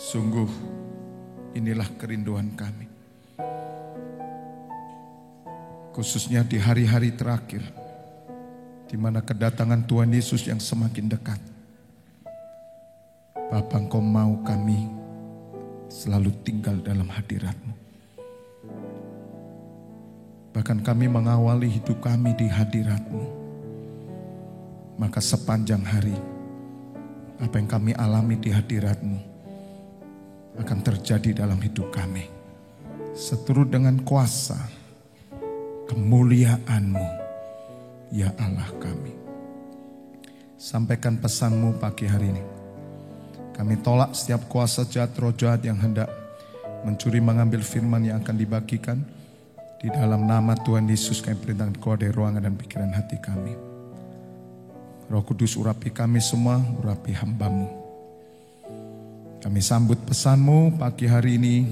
Sungguh inilah kerinduan kami. Khususnya di hari-hari terakhir, di mana kedatangan Tuhan Yesus yang semakin dekat. Bapa, Engkau mau kami selalu tinggal dalam hadirat-Mu. Bahkan kami mengawali hidup kami di hadirat-Mu. Maka sepanjang hari, apa yang kami alami di hadirat-Mu akan terjadi dalam hidup kami. Seturut dengan kuasa, kemuliaan-Mu, ya Allah kami. Sampaikan pesan-Mu pagi hari ini. Kami tolak setiap kuasa jahat, roh jahat yang hendak mencuri mengambil firman yang akan dibagikan. Di dalam nama Tuhan Yesus kami perintahkan Kau dari ruangan dan pikiran hati kami. Roh Kudus urapi kami semua, urapi hamba-Mu. Kami sambut pesan-Mu pagi hari ini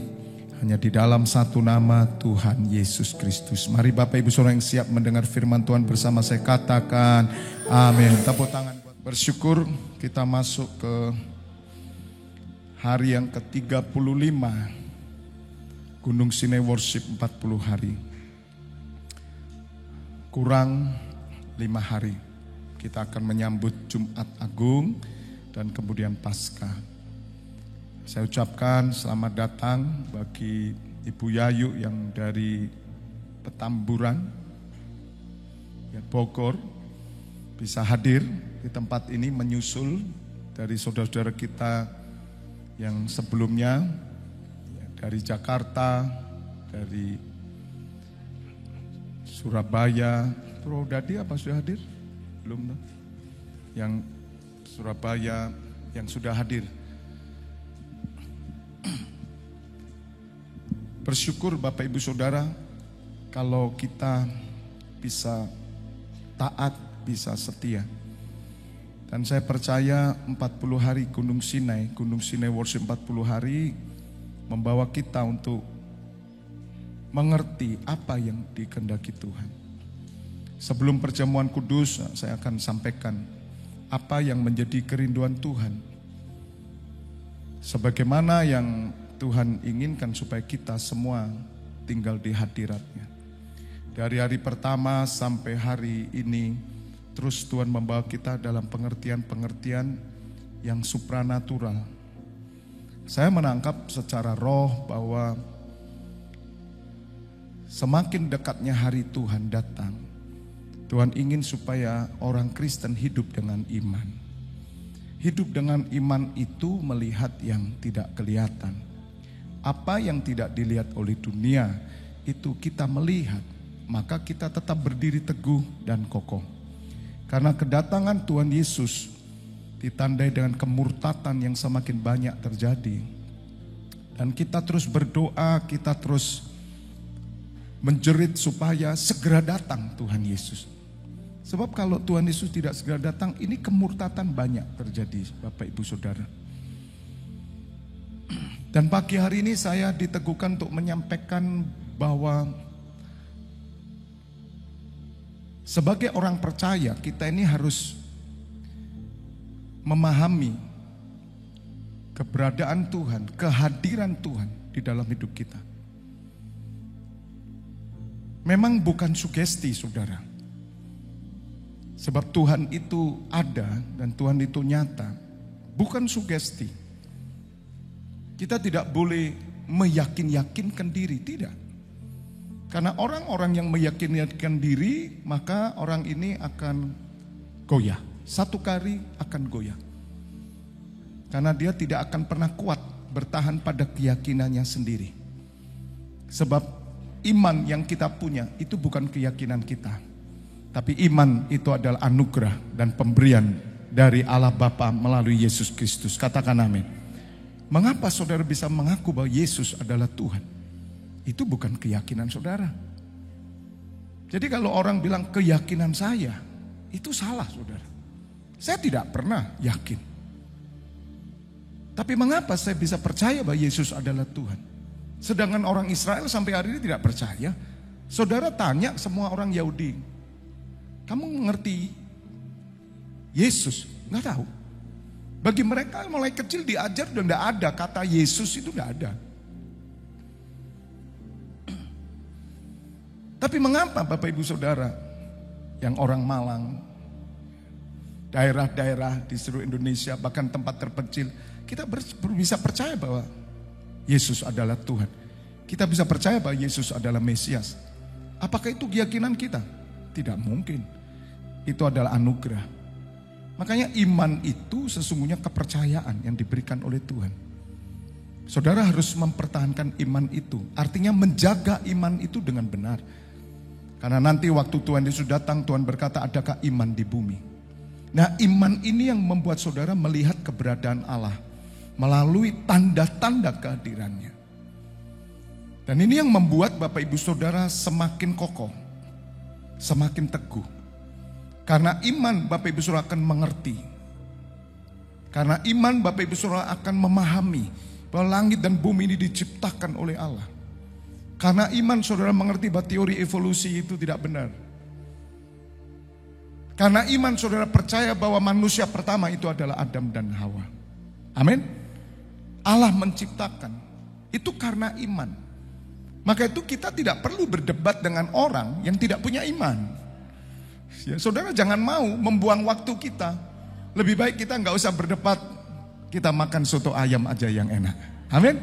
hanya di dalam satu nama, Tuhan Yesus Kristus. Mari Bapak Ibu Saudara yang siap mendengar firman Tuhan bersama saya katakan amin. Tepuk tangan. Bersyukur kita masuk ke hari yang ke-35 Gunung Sinai Worship 40 hari. Kurang 5 hari. Kita akan menyambut Jumat Agung dan kemudian Paskah. Saya ucapkan selamat datang bagi Ibu Yayu yang dari Petamburan, ya, Bogor, bisa hadir di tempat ini menyusul dari saudara-saudara kita yang sebelumnya, ya, dari Jakarta, dari Surabaya. Bro Dadi apa sudah hadir? Belum, yang Surabaya yang sudah hadir. Bersyukur Bapak Ibu Saudara kalau kita bisa taat, bisa setia. Dan saya percaya 40 hari Gunung Sinai Worship 40 hari membawa kita untuk mengerti apa yang dikehendaki Tuhan. Sebelum perjamuan kudus, saya akan sampaikan apa yang menjadi kerinduan Tuhan. Sebagaimana yang Tuhan inginkan supaya kita semua tinggal di hadirat-Nya. Dari hari pertama sampai hari ini, terus Tuhan membawa kita dalam pengertian-pengertian yang supranatural. Saya menangkap secara roh bahwa semakin dekatnya hari Tuhan datang, Tuhan ingin supaya orang Kristen hidup dengan iman. Hidup dengan iman itu melihat yang tidak kelihatan. Apa yang tidak dilihat oleh dunia itu kita melihat, maka kita tetap berdiri teguh dan kokoh. Karena kedatangan Tuhan Yesus ditandai dengan kemurtatan yang semakin banyak terjadi. Dan kita terus berdoa, kita terus menjerit supaya segera datang Tuhan Yesus. Sebab kalau Tuhan Yesus tidak segera datang, ini kemurtatan banyak terjadi Bapak Ibu Saudara. Dan pagi hari ini saya diteguhkan untuk menyampaikan bahwa sebagai orang percaya kita ini harus memahami keberadaan Tuhan, kehadiran Tuhan di dalam hidup kita. Memang bukan sugesti Saudara. Sebab Tuhan itu ada dan Tuhan itu nyata. Bukan sugesti. Kita tidak boleh meyakin-yakinkan diri, tidak. Karena orang-orang yang meyakin-yakinkan diri, maka orang ini akan goyah. Satu kali akan goyah. Karena dia tidak akan pernah kuat bertahan pada keyakinannya sendiri. Sebab iman yang kita punya itu bukan keyakinan kita. Tapi iman itu adalah anugerah dan pemberian dari Allah Bapa melalui Yesus Kristus. Katakan amin. Mengapa saudara bisa mengaku bahwa Yesus adalah Tuhan? Itu bukan keyakinan saudara. Jadi kalau orang bilang keyakinan saya, itu salah saudara. Saya tidak pernah yakin. Tapi mengapa saya bisa percaya bahwa Yesus adalah Tuhan? Sedangkan orang Israel sampai hari ini tidak percaya. Saudara tanya semua orang Yahudi, kamu mengerti Yesus? Nggak tahu. Bagi mereka mulai kecil diajar dan tidak ada kata Yesus itu tidak ada. Tapi mengapa Bapak Ibu Saudara yang orang Malang, daerah-daerah di seluruh Indonesia, bahkan tempat terpencil, kita bisa percaya bahwa Yesus adalah Tuhan. Kita bisa percaya bahwa Yesus adalah Mesias. Apakah itu keyakinan kita? Tidak mungkin. Itu adalah anugerah. Makanya iman itu sesungguhnya kepercayaan yang diberikan oleh Tuhan. Saudara harus mempertahankan iman itu. Artinya menjaga iman itu dengan benar. Karena nanti waktu Tuhan Yesus datang, Tuhan berkata, adakah iman di bumi? Nah, iman ini yang membuat saudara melihat keberadaan Allah melalui tanda-tanda kehadirannya. Dan ini yang membuat Bapak Ibu Saudara semakin kokoh, semakin teguh. Karena iman Bapak Ibu Saudara akan mengerti. Karena iman Bapak Ibu Saudara akan memahami bahwa langit dan bumi ini diciptakan oleh Allah. Karena iman saudara mengerti bahwa teori evolusi itu tidak benar. Karena iman saudara percaya bahwa manusia pertama itu adalah Adam dan Hawa. Amin. Allah menciptakan. Itu karena iman. Maka itu kita tidak perlu berdebat dengan orang yang tidak punya iman. Ya, saudara jangan mau membuang waktu kita. Lebih baik kita nggak usah berdebat. Kita makan soto ayam aja yang enak. Amin.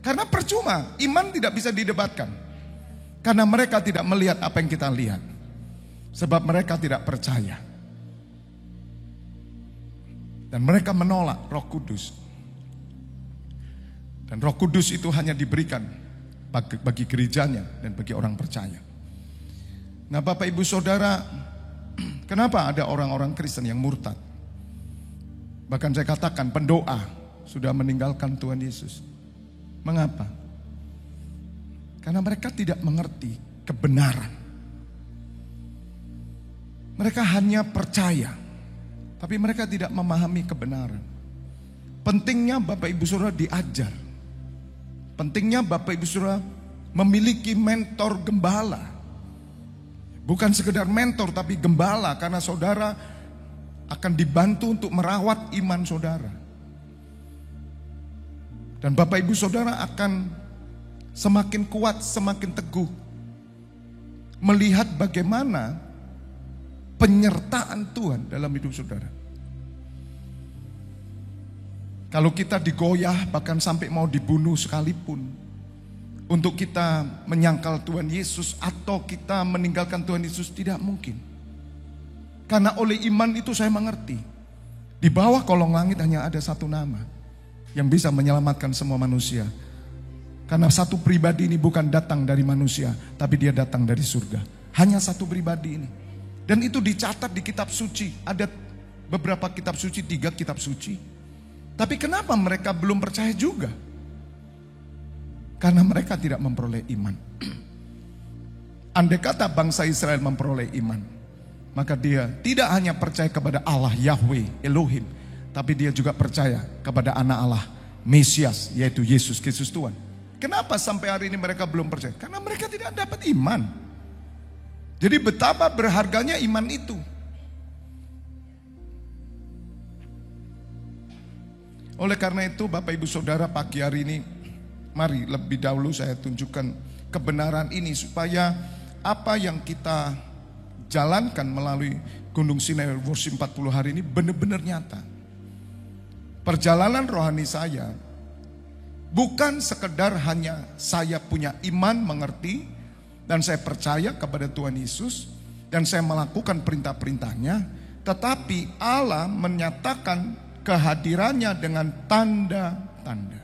Karena percuma, iman tidak bisa didebatkan. Karena mereka tidak melihat apa yang kita lihat. Sebab mereka tidak percaya. Dan mereka menolak Roh Kudus. Dan Roh Kudus itu hanya diberikan bagi gerejanya dan bagi orang percaya. Nah Bapak Ibu Saudara, kenapa ada orang-orang Kristen yang murtad? Bahkan saya katakan pendoa sudah meninggalkan Tuhan Yesus. Mengapa? Karena mereka tidak mengerti kebenaran. Mereka hanya percaya, tapi mereka tidak memahami kebenaran. Pentingnya Bapak Ibu Saudara diajar. Pentingnya Bapak Ibu Saudara memiliki mentor gembala. Bukan sekedar mentor tapi gembala, karena saudara akan dibantu untuk merawat iman saudara. Dan Bapak Ibu Saudara akan semakin kuat, semakin teguh. Melihat bagaimana penyertaan Tuhan dalam hidup saudara. Kalau kita digoyah bahkan sampai mau dibunuh sekalipun. Untuk kita menyangkal Tuhan Yesus atau kita meninggalkan Tuhan Yesus tidak mungkin. Karena oleh iman itu saya mengerti. Di bawah kolong langit hanya ada satu nama yang bisa menyelamatkan semua manusia. Karena satu pribadi ini bukan datang dari manusia, tapi dia datang dari surga. Hanya satu pribadi ini. Dan itu dicatat di kitab suci. Ada beberapa kitab suci, 3 kitab suci. Tapi kenapa mereka belum percaya juga? Karena mereka tidak memperoleh iman. Andai kata bangsa Israel memperoleh iman, maka dia tidak hanya percaya kepada Allah Yahweh, Elohim, tapi dia juga percaya kepada anak Allah, Mesias, yaitu Yesus Kristus Tuhan. Kenapa sampai hari ini mereka belum percaya? Karena mereka tidak dapat iman. Jadi betapa berharganya iman itu. Oleh karena itu Bapak Ibu Saudara, pagi hari ini mari lebih dahulu saya tunjukkan kebenaran ini supaya apa yang kita jalankan melalui Gunung Sinai Worship 40 hari ini benar-benar nyata. Perjalanan rohani saya bukan sekedar hanya saya punya iman, mengerti, dan saya percaya kepada Tuhan Yesus, dan saya melakukan perintah-perintahnya, tetapi Allah menyatakan kehadirannya dengan tanda-tanda.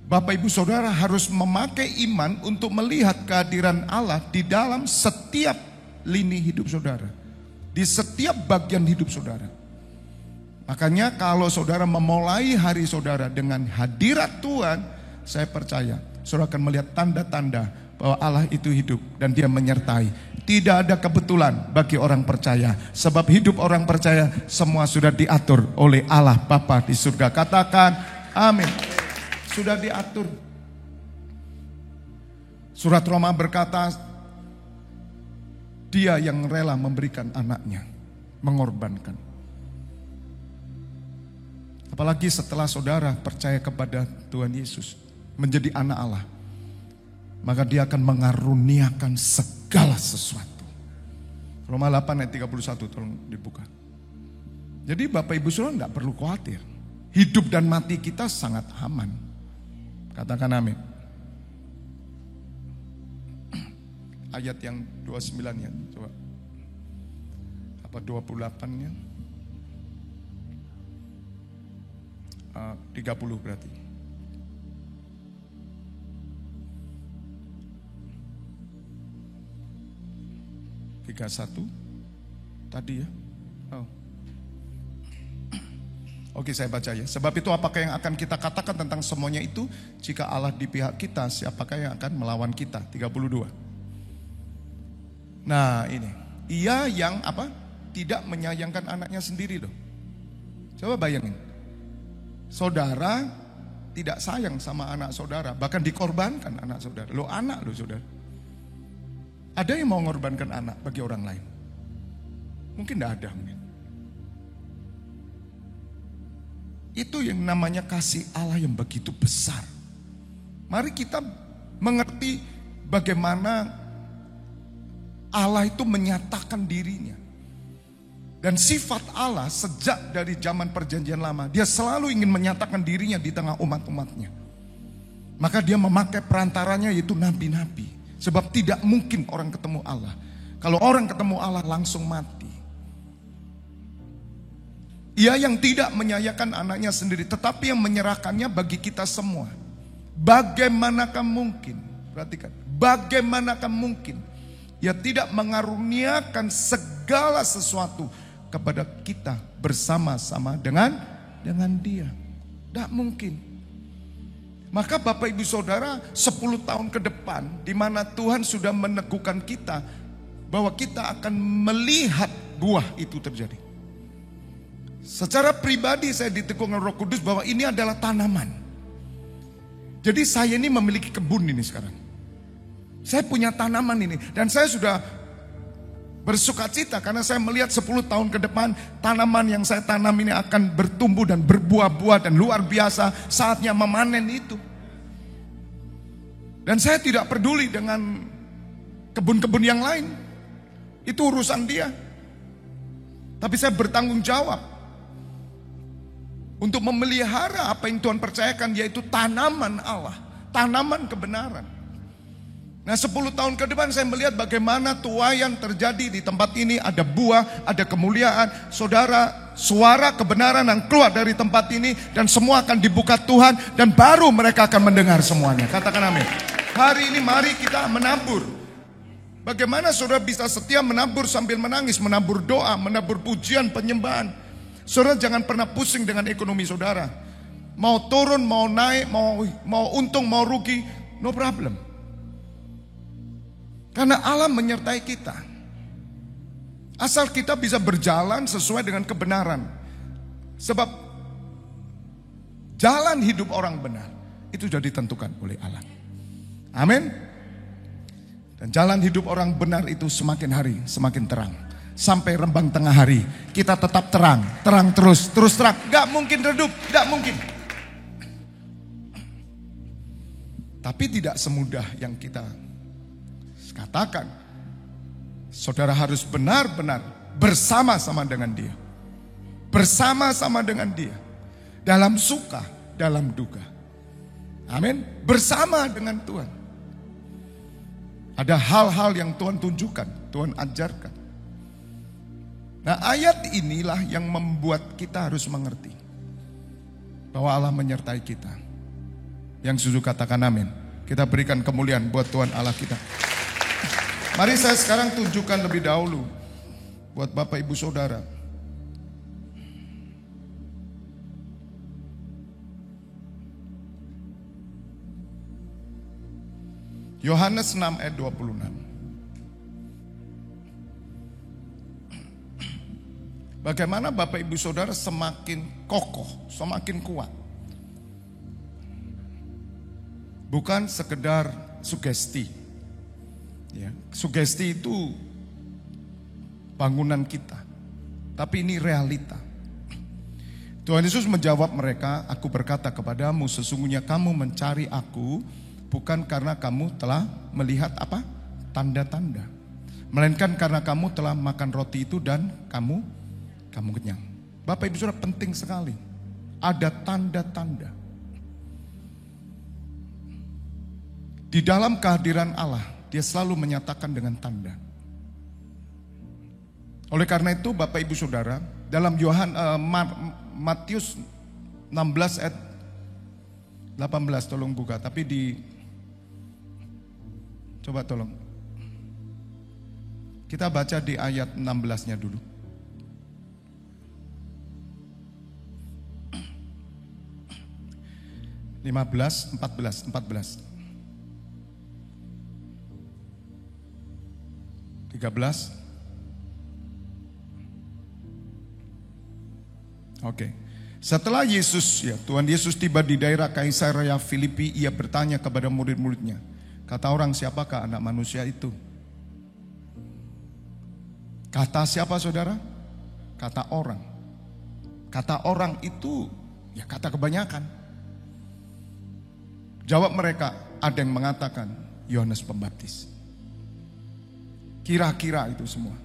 Bapak Ibu Saudara harus memakai iman untuk melihat kehadiran Allah di dalam setiap lini hidup saudara, di setiap bagian hidup saudara. Makanya kalau saudara memulai hari saudara dengan hadirat Tuhan, saya percaya saudara akan melihat tanda-tanda bahwa Allah itu hidup dan dia menyertai. Tidak ada kebetulan bagi orang percaya, sebab hidup orang percaya semua sudah diatur oleh Allah Bapa di surga. Katakan amin. Sudah diatur. Surat Roma berkata, dia yang rela memberikan anaknya, mengorbankan. Apalagi setelah saudara percaya kepada Tuhan Yesus, menjadi anak Allah, maka dia akan mengaruniakan segala sesuatu. Roma 8 ayat 31, tolong dibuka. Jadi Bapak Ibu Saudara enggak perlu khawatir. Hidup dan mati kita sangat aman. Katakan amin. Ayat yang 29 ya, coba. Apa 28-nya? 30 berarti. Tiga satu tadi ya. Oh. Oke, saya baca ya. Sebab itu apakah yang akan kita katakan tentang semuanya itu? Jika Allah di pihak kita, siapakah yang akan melawan kita? 32. Nah ini, ia yang apa? Tidak menyayangkan anaknya sendiri loh. Coba bayangin. Saudara tidak sayang sama anak saudara, bahkan dikorbankan anak saudara. Lo anak lo saudara. Ada yang mau mengorbankan anak bagi orang lain? Mungkin tidak ada. Mungkin. Itu yang namanya kasih Allah yang begitu besar. Mari kita mengerti bagaimana Allah itu menyatakan dirinya. Dan sifat Allah sejak dari zaman perjanjian lama, dia selalu ingin menyatakan dirinya di tengah umat-umatnya. Maka dia memakai perantaranya yaitu nabi-nabi. Sebab tidak mungkin orang ketemu Allah. Kalau orang ketemu Allah langsung mati. Ia yang tidak menyayangkan anaknya sendiri, tetapi yang menyerahkannya bagi kita semua. Bagaimanakah mungkin, perhatikan, bagaimanakah mungkin ia tidak mengaruniakan segala sesuatu kepada kita bersama-sama dengan dia. Tidak mungkin. Maka Bapak Ibu Saudara 10 tahun ke depan, di mana Tuhan sudah meneguhkan kita bahwa kita akan melihat buah itu terjadi. Secara pribadi saya diteguhkan Roh Kudus bahwa ini adalah tanaman. Jadi saya ini memiliki kebun ini sekarang. Saya punya tanaman ini dan saya sudah bersukacita karena saya melihat 10 tahun ke depan tanaman yang saya tanam ini akan bertumbuh dan berbuah-buah dan luar biasa, saatnya memanen itu. Dan saya tidak peduli dengan kebun-kebun yang lain. Itu urusan dia. Tapi saya bertanggung jawab untuk memelihara apa yang Tuhan percayakan, yaitu tanaman Allah, tanaman kebenaran. Nah 10 tahun ke depan saya melihat bagaimana tuaian terjadi di tempat ini. Ada buah, ada kemuliaan. Saudara, suara kebenaran yang keluar dari tempat ini. Dan semua akan dibuka Tuhan. Dan baru mereka akan mendengar semuanya. Katakan amin. Hari ini mari kita menabur. Bagaimana saudara bisa setia menabur sambil menangis. Menabur doa, menabur pujian, penyembahan. Saudara jangan pernah pusing dengan ekonomi saudara. Mau turun, mau naik, mau untung, mau rugi. No problem. Karena Allah menyertai kita. Asal kita bisa berjalan sesuai dengan kebenaran. Sebab jalan hidup orang benar itu sudah ditentukan oleh Allah. Amin. Dan jalan hidup orang benar itu semakin hari semakin terang. Sampai rembang tengah hari kita tetap terang. Terang terus terang. Gak mungkin redup, gak mungkin. Tapi tidak semudah yang kita katakan. Saudara harus benar-benar bersama-sama dengan dia. Bersama-sama dengan dia. Dalam suka, dalam duka. Amin. Bersama dengan Tuhan. Ada hal-hal yang Tuhan tunjukkan, Tuhan ajarkan. Nah ayat inilah yang membuat kita harus mengerti bahwa Allah menyertai kita. Yang setuju katakan amin. Kita berikan kemuliaan buat Tuhan Allah kita. Mari saya sekarang tunjukkan lebih dahulu buat Bapak Ibu Saudara. Yohanes 6 ayat 26. Bagaimana Bapak Ibu Saudara semakin kokoh, semakin kuat. Bukan sekedar sugesti. Ya, sugesti itu bangunan kita. Tapi ini realita. Tuhan Yesus menjawab mereka, aku berkata kepadamu, sesungguhnya kamu mencari aku bukan karena kamu telah melihat apa? Tanda-tanda. Melainkan karena kamu telah makan roti itu dan kamu kenyang. Bapak Ibu Saudara, penting sekali. Ada tanda-tanda. Di dalam kehadiran Allah, Dia selalu menyatakan dengan tanda. Oleh karena itu Bapak Ibu Saudara, dalam Matius 16 ayat 18, tolong buka. Tapi coba tolong. Kita baca di ayat 16-nya dulu. (15, 14, 13). Oke. Setelah Tuhan Yesus tiba di daerah Kaisarea Filipi, ia bertanya kepada murid-muridnya, kata orang, siapakah anak manusia itu? Kata siapa saudara? Kata orang. Kata orang itu ya kata kebanyakan. Jawab mereka, ada yang mengatakan Yohanes Pembaptis. Kira-kira itu semua.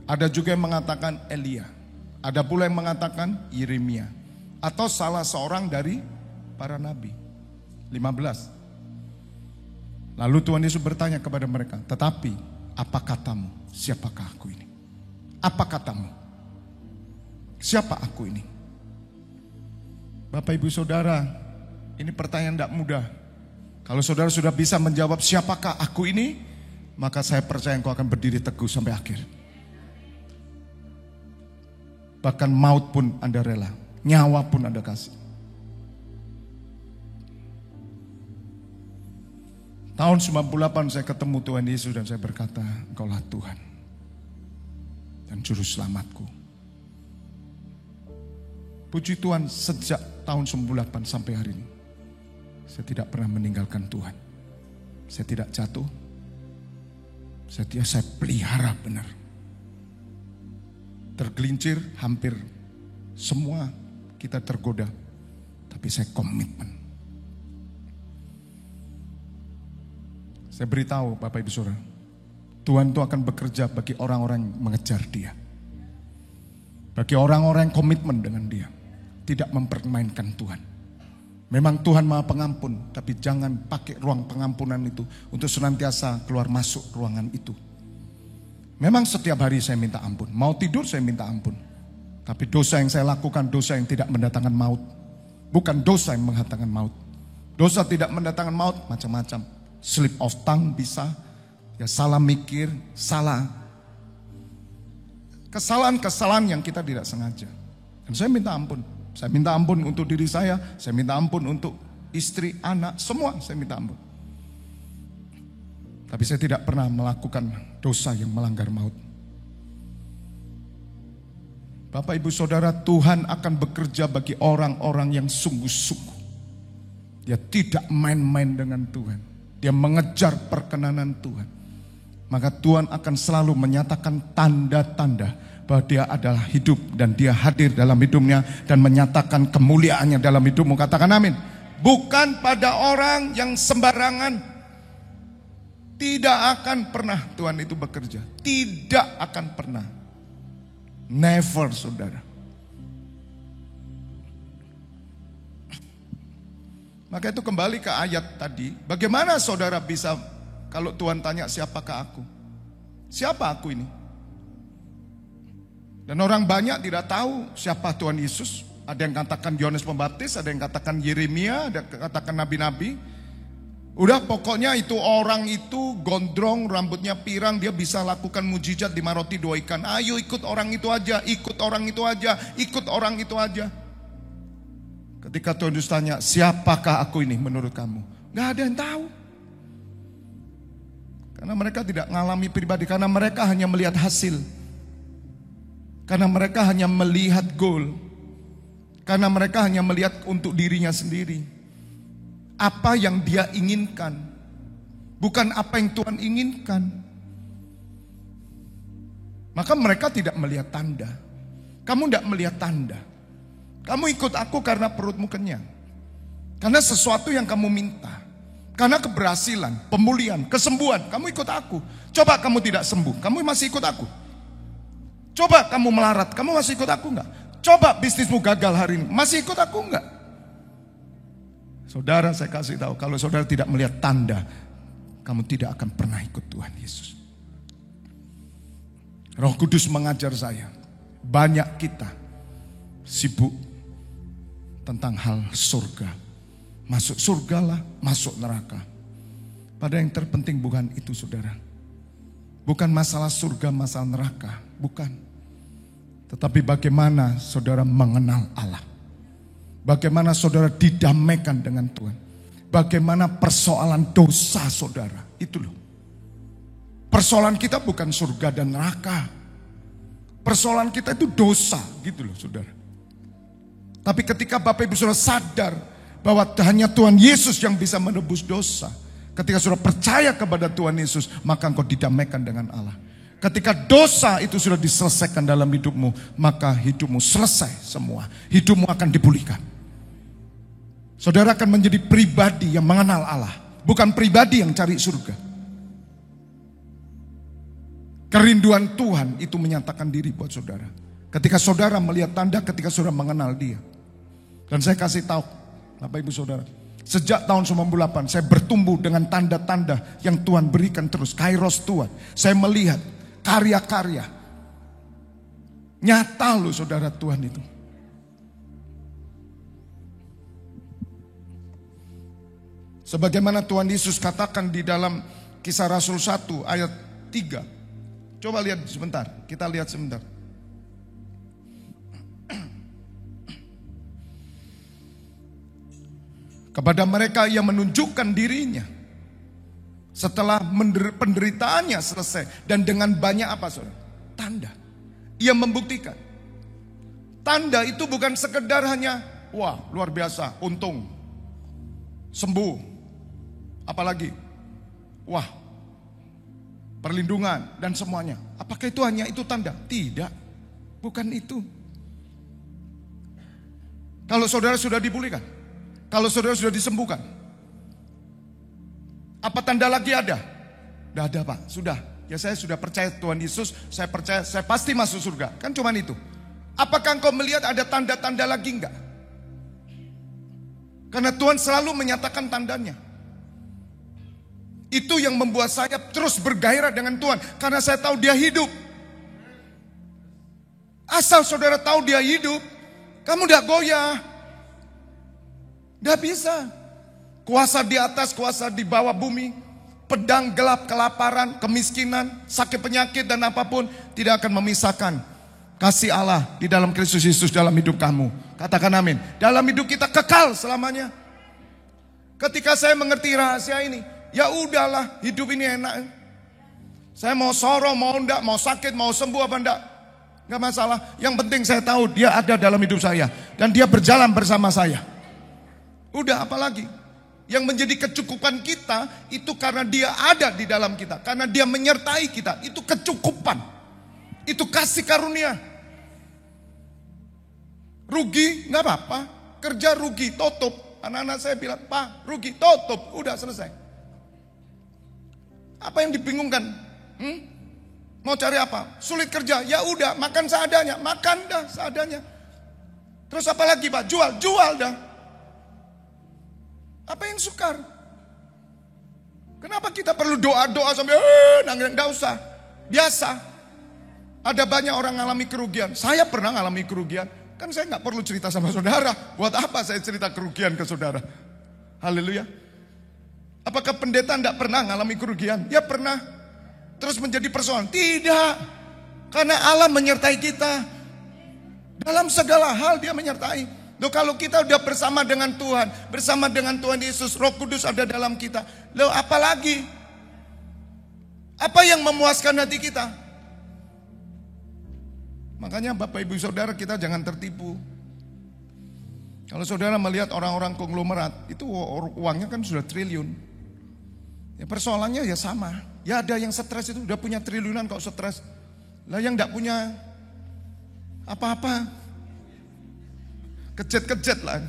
Ada juga yang mengatakan Elia. Ada pula yang mengatakan Yeremia. Atau salah seorang dari para nabi. 15. Lalu Tuhan Yesus bertanya kepada mereka, tetapi apa katamu? Siapakah aku ini? Apa katamu? Siapa aku ini? Bapak Ibu Saudara, ini pertanyaan tidak mudah. Kalau saudara sudah bisa menjawab siapakah aku ini, maka saya percaya engkau akan berdiri teguh sampai akhir. Bahkan maut pun Anda rela, nyawa pun Anda kasih. Tahun 98 saya ketemu Tuhan Yesus dan saya berkata, Engkaulah Tuhan dan Juru Selamatku. Puji Tuhan, sejak tahun 98 sampai hari ini, saya tidak pernah meninggalkan Tuhan. Saya tidak jatuh. Saya pelihara benar. Tergelincir hampir semua kita tergoda. Tapi saya komitmen. Saya beritahu Bapak Ibu Saudara, Tuhan itu akan bekerja bagi orang-orang yang mengejar Dia. Bagi orang-orang yang komitmen dengan Dia. Tidak mempermainkan Tuhan. Memang Tuhan Maha Pengampun, tapi jangan pakai ruang pengampunan itu untuk senantiasa keluar masuk ruangan itu. Memang setiap hari saya minta ampun, mau tidur saya minta ampun. Tapi dosa yang saya lakukan, dosa yang tidak mendatangkan maut. Bukan dosa yang mendatangkan maut. Dosa tidak mendatangkan maut, macam-macam. Slip of tongue bisa, ya salah mikir, salah. Kesalahan-kesalahan yang kita tidak sengaja. Dan saya minta ampun. Saya minta ampun untuk diri saya minta ampun untuk istri, anak, semua saya minta ampun. Tapi saya tidak pernah melakukan dosa yang melanggar maut. Bapak Ibu Saudara, Tuhan akan bekerja bagi orang-orang yang sungguh-sungguh. Dia tidak main-main dengan Tuhan. Dia mengejar perkenanan Tuhan. Maka Tuhan akan selalu menyatakan tanda-tanda bahwa Dia adalah hidup dan Dia hadir dalam hidupnya dan menyatakan kemuliaannya dalam hidupmu. Katakan amin. Bukan pada orang yang sembarangan. Tidak akan pernah Tuhan itu bekerja. Tidak akan pernah. Never, saudara. Maka itu kembali ke ayat tadi. Bagaimana saudara bisa, kalau Tuhan tanya siapakah aku? Siapa aku ini? Dan orang banyak tidak tahu siapa Tuhan Yesus. Ada yang katakan Yohanes Pembaptis, ada yang katakan Yeremia, ada yang katakan nabi-nabi. Udah pokoknya itu orang itu gondrong, rambutnya pirang, dia bisa lakukan mujizat 5 roti 2 ikan. Ayo ikut orang itu aja, ikut orang itu aja, ikut orang itu aja. Ketika Tuhan Yesus tanya, siapakah aku ini menurut kamu? Gak ada yang tahu. Karena mereka tidak mengalami pribadi, karena mereka hanya melihat hasil. Karena mereka hanya melihat goal. Karena mereka hanya melihat untuk dirinya sendiri. Apa yang dia inginkan, bukan apa yang Tuhan inginkan. Maka mereka tidak melihat tanda. Kamu tidak melihat tanda. Kamu ikut aku karena perutmu kenyang. Karena sesuatu yang kamu minta. Karena keberhasilan, pemulihan, kesembuhan. Kamu ikut aku. Coba kamu tidak sembuh, kamu masih ikut aku. Coba kamu melarat, kamu masih ikut aku enggak? Coba bisnismu gagal hari ini, masih ikut aku enggak? Saudara, saya kasih tahu, kalau saudara tidak melihat tanda, kamu tidak akan pernah ikut Tuhan Yesus. Roh Kudus mengajar saya, banyak kita sibuk tentang hal surga. Masuk surga lah, masuk neraka. Pada yang terpenting bukan itu, saudara. Bukan masalah surga, masalah neraka, bukan. Tetapi bagaimana saudara mengenal Allah. Bagaimana saudara didamaikan dengan Tuhan. Bagaimana persoalan dosa saudara. Itu loh. Persoalan kita bukan surga dan neraka. Persoalan kita itu dosa gitu loh saudara. Tapi ketika Bapak Ibu saudara sadar bahwa hanya Tuhan Yesus yang bisa menebus dosa. Ketika saudara percaya kepada Tuhan Yesus, maka engkau didamaikan dengan Allah. Ketika dosa itu sudah diselesaikan dalam hidupmu, maka hidupmu selesai semua. Hidupmu akan dipulihkan. Saudara akan menjadi pribadi yang mengenal Allah, bukan pribadi yang cari surga. Kerinduan Tuhan itu menyatakan diri buat saudara. Ketika saudara melihat tanda, ketika saudara mengenal Dia. Dan saya kasih tahu, Bapak Ibu Saudara, sejak tahun 98 saya bertumbuh dengan tanda-tanda yang Tuhan berikan terus. Kairos Tuhan. Saya melihat karya-karya. Nyata loh saudara Tuhan itu. Sebagaimana Tuhan Yesus katakan di dalam Kisah Rasul 1 ayat 3. Coba lihat sebentar, kita lihat sebentar. Kepada mereka yang menunjukkan dirinya setelah penderitaannya selesai. Dan dengan banyak apa saudara? Tanda. Ia membuktikan. Tanda itu bukan sekedar hanya, wah luar biasa, untung, sembuh. Apalagi, wah perlindungan dan semuanya. Apakah itu hanya itu tanda? Tidak, bukan itu. Kalau saudara sudah dipulihkan, kalau saudara sudah disembuhkan, apa tanda lagi ada? Tidak ada Pak, sudah. Ya saya sudah percaya Tuhan Yesus, saya percaya saya pasti masuk surga. Kan cuma itu. Apakah engkau melihat ada tanda-tanda lagi enggak? Karena Tuhan selalu menyatakan tandanya. Itu yang membuat saya terus bergairah dengan Tuhan. Karena saya tahu Dia hidup. Asal saudara tahu Dia hidup, kamu tidak goyah. Tidak bisa. Kuasa di atas, kuasa di bawah bumi, pedang gelap, kelaparan, kemiskinan, sakit penyakit dan apapun tidak akan memisahkan kasih Allah di dalam Kristus Yesus dalam hidup kamu. Katakan amin. Dalam hidup kita kekal selamanya. Ketika saya mengerti rahasia ini, ya udahlah, hidup ini enak. Saya mau sorong, mau enggak, mau sakit, mau sembuh apa enggak, enggak masalah. Yang penting saya tahu Dia ada dalam hidup saya dan Dia berjalan bersama saya. Udah, apalagi? Yang menjadi kecukupan kita itu karena Dia ada di dalam kita, karena Dia menyertai kita. Itu kecukupan. Itu kasih karunia. Rugi nggak apa-apa, kerja rugi tutup. Anak-anak saya bilang, Pak rugi tutup, udah selesai. Apa yang dibingungkan? Mau cari apa? Sulit kerja, ya udah makan seadanya, makan dah seadanya. Terus apa lagi Pak? Jual dah. Apa yang sukar? Kenapa kita perlu doa-doa sampai nangis? Enggak usah. Biasa. Ada banyak orang mengalami kerugian. Saya pernah mengalami kerugian. Kan saya nggak perlu cerita sama saudara. Buat apa saya cerita kerugian ke saudara? Haleluya. Apakah pendeta enggak pernah mengalami kerugian? Ya pernah. Terus menjadi persoalan? Tidak. Karena Allah menyertai kita. Dalam segala hal Dia menyertai. Loh, kalau kita udah bersama dengan Tuhan, bersama dengan Tuhan Yesus, Roh Kudus ada dalam kita. Loh, apa lagi? Apa yang memuaskan hati kita? Makanya Bapak Ibu Saudara, kita jangan tertipu. Kalau saudara melihat orang-orang konglomerat, itu uangnya kan sudah triliun. Ya persoalannya ya sama. Ya ada yang stres itu, udah punya triliunan kok stres. Lah yang enggak punya apa-apa, Kejet-kejet lah.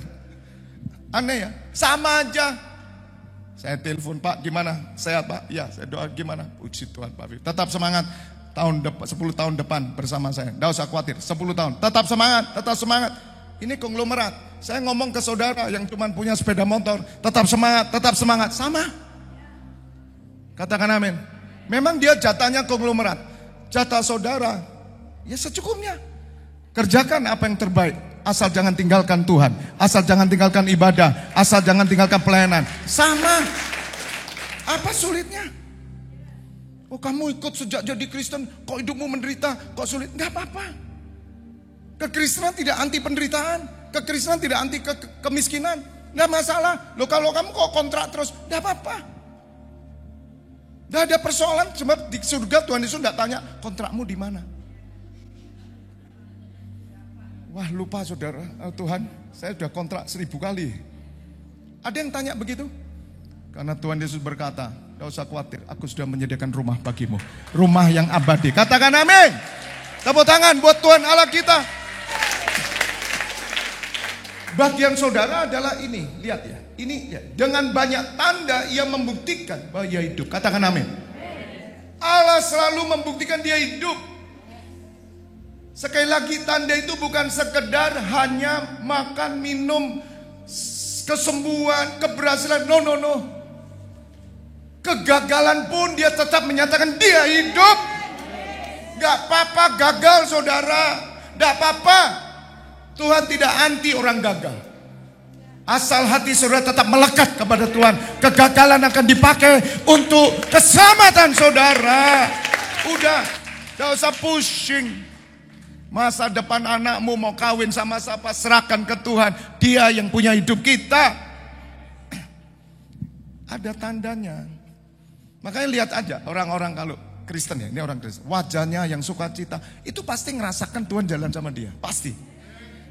Aneh ya, sama aja. Saya telepon, Pak gimana? Sehat Pak? Ya, saya doa gimana? Puji Tuhan Pak Vivi. Tetap semangat, 10 tahun depan bersama saya. Tidak usah khawatir, 10 tahun. Tetap semangat, tetap semangat. Ini konglomerat. Saya ngomong ke saudara yang cuma punya sepeda motor. Tetap semangat, tetap semangat. Sama. Katakan amin. Memang dia jatahnya konglomerat. Jatah saudara, ya secukupnya. Kerjakan apa yang terbaik. Asal jangan tinggalkan Tuhan. Asal jangan tinggalkan ibadah. Asal jangan tinggalkan pelayanan. Sama. Apa sulitnya? Oh kamu ikut sejak jadi Kristen. Kok hidupmu menderita? Kok sulit? Gak apa-apa. Kekristenan tidak anti penderitaan. Kekristenan tidak anti kemiskinan. Gak masalah. Loh kalau kamu kok kontrak terus. Gak apa-apa. Gak ada persoalan. Sebab di surga Tuhan Yesus gak tanya kontrakmu di mana. Wah lupa saudara, Tuhan saya sudah kontrak 1000 kali. Ada yang tanya begitu? Karena Tuhan Yesus berkata, tidak usah khawatir, aku sudah menyediakan rumah bagimu. Rumah yang abadi. Katakan amin. Tepuk tangan buat Tuhan Allah kita. Bagian saudara adalah ini, lihat ya. Ini ya, dengan banyak tanda ia membuktikan bahwa ia hidup. Katakan amin. Allah selalu membuktikan dia hidup. Sekali lagi tanda itu bukan sekedar hanya makan, minum, kesembuhan, keberhasilan. No. Kegagalan pun dia tetap menyatakan dia hidup. Gak apa-apa gagal saudara. Gak apa-apa. Tuhan tidak anti orang gagal. Asal hati saudara tetap melekat kepada Tuhan. Kegagalan akan dipakai untuk keselamatan saudara. Udah, gak usah pusing. Masa depan anakmu mau kawin sama siapa, serahkan ke Tuhan. Dia yang punya hidup kita. Ada tandanya. Makanya lihat aja orang-orang kalau Kristen ya, ini orang Kristen. Wajahnya yang sukacita, itu pasti ngerasakan Tuhan jalan sama dia. Pasti.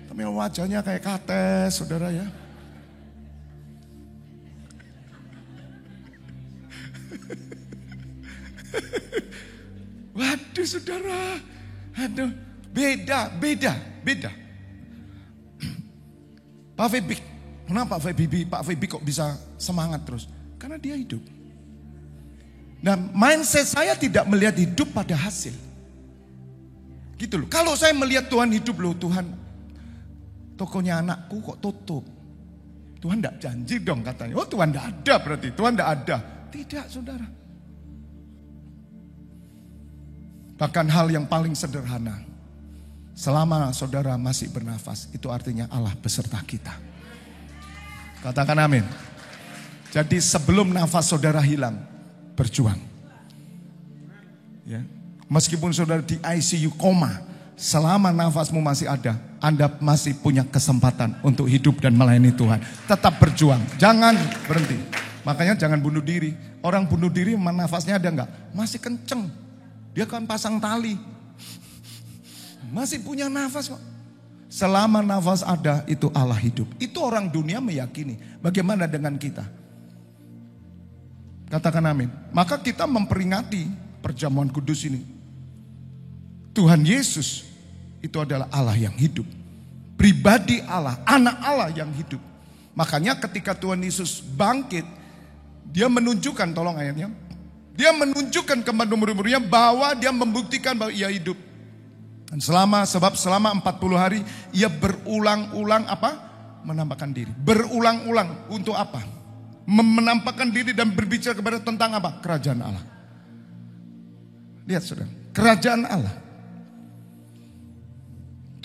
Tapi wajahnya kayak kates, saudara ya. Waduh saudara. Aduh. Beda. Pak Febi, kenapa Pak Febi kok bisa semangat terus? Karena dia hidup. Dan mindset saya tidak melihat hidup pada hasil. Gitu loh. Kalau saya melihat Tuhan hidup loh, Tuhan tokonya anakku kok tutup. Tuhan tidak janji dong katanya. Oh Tuhan tidak ada berarti, Tuhan tidak ada. Tidak saudara. Bahkan hal yang paling sederhana. Selama saudara masih bernafas, itu artinya Allah beserta kita. Katakan amin. Jadi sebelum nafas saudara hilang, berjuang. Ya. Meskipun saudara di ICU koma, selama nafasmu masih ada, Anda masih punya kesempatan untuk hidup dan melayani Tuhan. Tetap berjuang, jangan berhenti. Makanya jangan bunuh diri. Orang bunuh diri nafasnya ada enggak? Masih kenceng. Dia kan pasang tali. Masih punya nafas kok. Selama nafas ada, itu Allah hidup. Itu orang dunia meyakini. Bagaimana dengan kita? Katakan amin. Maka kita memperingati perjamuan kudus ini. Tuhan Yesus itu adalah Allah yang hidup. Pribadi Allah, anak Allah yang hidup. Makanya ketika Tuhan Yesus bangkit, dia menunjukkan, tolong ayatnya. Dia menunjukkan kepada murid-muridnya bahwa dia membuktikan bahwa ia hidup. Dan selama 40 hari ia berulang-ulang apa? Menampakkan diri. Berulang-ulang untuk apa? Menampakkan diri dan berbicara kepada tentang apa? Kerajaan Allah. Lihat saudara, kerajaan Allah.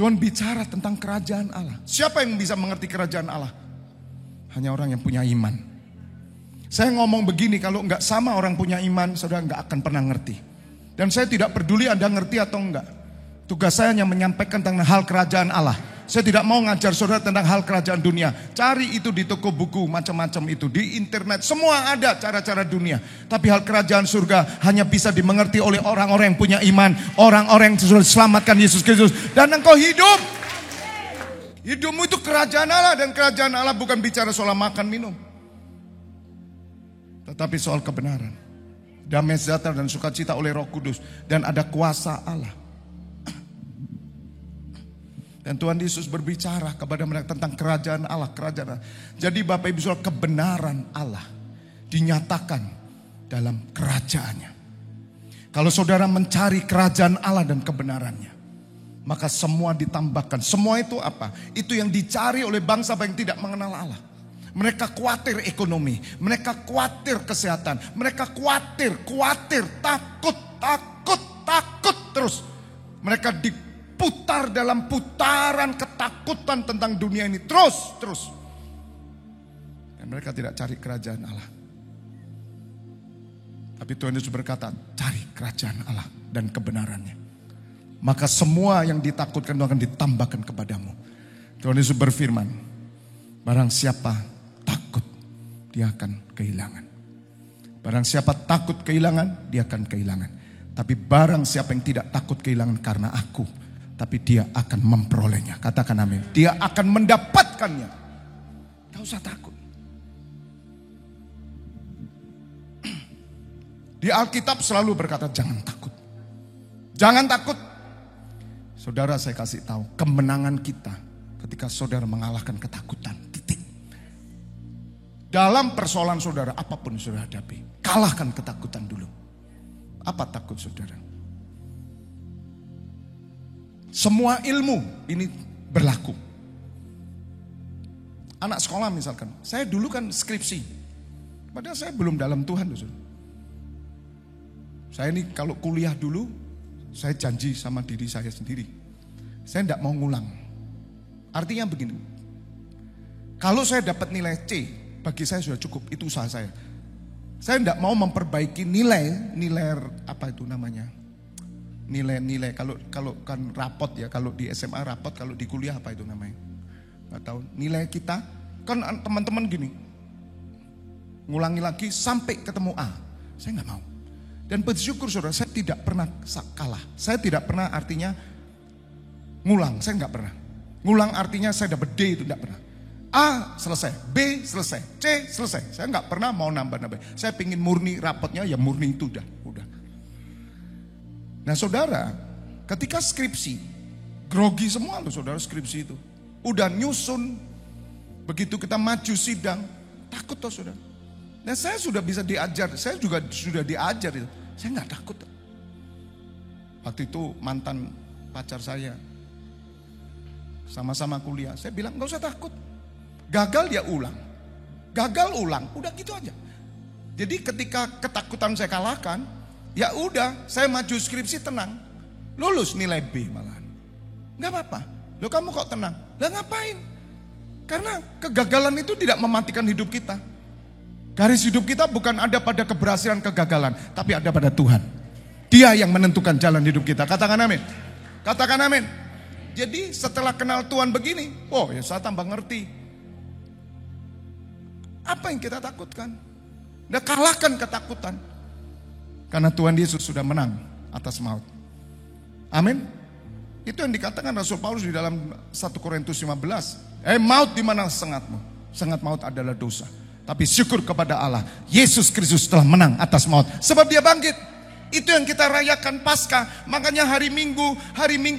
Tuhan bicara tentang kerajaan Allah. Siapa yang bisa mengerti kerajaan Allah? Hanya orang yang punya iman. Saya ngomong begini, kalau enggak sama orang punya iman, saudara enggak akan pernah ngerti. Dan saya tidak peduli Anda ngerti atau enggak. Tugas saya hanya menyampaikan tentang hal kerajaan Allah. Saya tidak mau ngajar saudara tentang hal kerajaan dunia. Cari itu di toko buku, macam-macam itu. Di internet, semua ada cara-cara dunia. Tapi hal kerajaan surga hanya bisa dimengerti oleh orang-orang yang punya iman. Orang-orang yang sudah diselamatkan Yesus Kristus. Dan engkau hidup. Hidupmu itu kerajaan Allah. Dan kerajaan Allah bukan bicara soal makan minum. Tetapi soal kebenaran. Damai sejahtera dan sukacita oleh Roh Kudus. Dan ada kuasa Allah. Dan Tuhan Yesus berbicara kepada mereka tentang kerajaan Allah, kerajaan Allah. Jadi Bapak Ibu Saudara, kebenaran Allah dinyatakan dalam kerajaannya. Kalau saudara mencari kerajaan Allah dan kebenarannya, maka semua ditambahkan. Semua itu apa? Itu yang dicari oleh bangsa yang tidak mengenal Allah. Mereka khawatir ekonomi, mereka khawatir kesehatan, mereka khawatir, takut terus. Mereka diputar dalam putaran ketakutan tentang dunia ini terus. Dan mereka tidak cari kerajaan Allah. Tapi Tuhan Yesus berkata, cari kerajaan Allah dan kebenarannya. Maka semua yang ditakutkan itu akan ditambahkan kepadamu. Tuhan Yesus berfirman, barang siapa takut, dia akan kehilangan. Barang siapa takut kehilangan, dia akan kehilangan. Tapi barang siapa yang tidak takut kehilangan karena aku, tapi dia akan memperolehnya. Katakan amin. Dia akan mendapatkannya. Gak usah takut. Di Alkitab selalu berkata jangan takut. Jangan takut. Saudara, saya kasih tahu, kemenangan kita ketika saudara mengalahkan ketakutan. Titik. Dalam persoalan saudara, apapun yang saudara hadapi, kalahkan ketakutan dulu. Apa takut saudara? Semua ilmu ini berlaku. Anak sekolah misalkan, saya dulu kan skripsi. Padahal saya belum dalam Tuhan. Saya ini kalau kuliah dulu, saya janji sama diri saya sendiri. Saya tidak mau ngulang. Artinya begini. Kalau saya dapat nilai C, bagi saya sudah cukup. Itu usaha saya. Saya tidak mau memperbaiki nilai apa itu namanya? Nilai kalau kan rapot ya, kalau di SMA rapot, kalau di kuliah apa itu namanya? Nggak tahu. Nilai kita kan teman-teman gini. Ngulangi lagi sampai ketemu A. Saya nggak mau. Dan bersyukur saudara, saya tidak pernah kalah. Saya tidak pernah artinya ngulang, saya nggak pernah. Ngulang artinya saya dapat D itu tidak pernah. A selesai, B selesai, C selesai. Saya nggak pernah mau nambah-nambah. Saya pingin murni rapotnya, ya murni itu udah. Nah saudara, ketika skripsi, grogi semua loh saudara skripsi itu. Udah nyusun, begitu kita maju sidang, takut toh saudara. Nah saya sudah bisa diajar, saya juga sudah diajar itu. Saya nggak takut. Waktu itu mantan pacar saya, sama-sama kuliah. Saya bilang nggak usah takut. Gagal dia ulang, udah gitu aja. Jadi ketika ketakutan saya kalahkan, ya udah, saya maju skripsi tenang, lulus nilai B malahan. Nggak apa-apa. Loh kamu kok tenang? Lah ngapain? Karena kegagalan itu tidak mematikan hidup kita. Garis hidup kita bukan ada pada keberhasilan kegagalan, tapi ada pada Tuhan. Dia yang menentukan jalan hidup kita. Katakan amin. Katakan amin. Jadi setelah kenal Tuhan begini, oh ya saya tambah ngerti. Apa yang kita takutkan? Nah, kalahkan ketakutan. Karena Tuhan Yesus sudah menang atas maut. Amin. Itu yang dikatakan Rasul Paulus di dalam 1 Korintus 15. Maut di mana sengatmu? Sengat maut adalah dosa. Tapi syukur kepada Allah, Yesus Kristus telah menang atas maut. Sebab dia bangkit. Itu yang kita rayakan Paskah. Makanya hari Minggu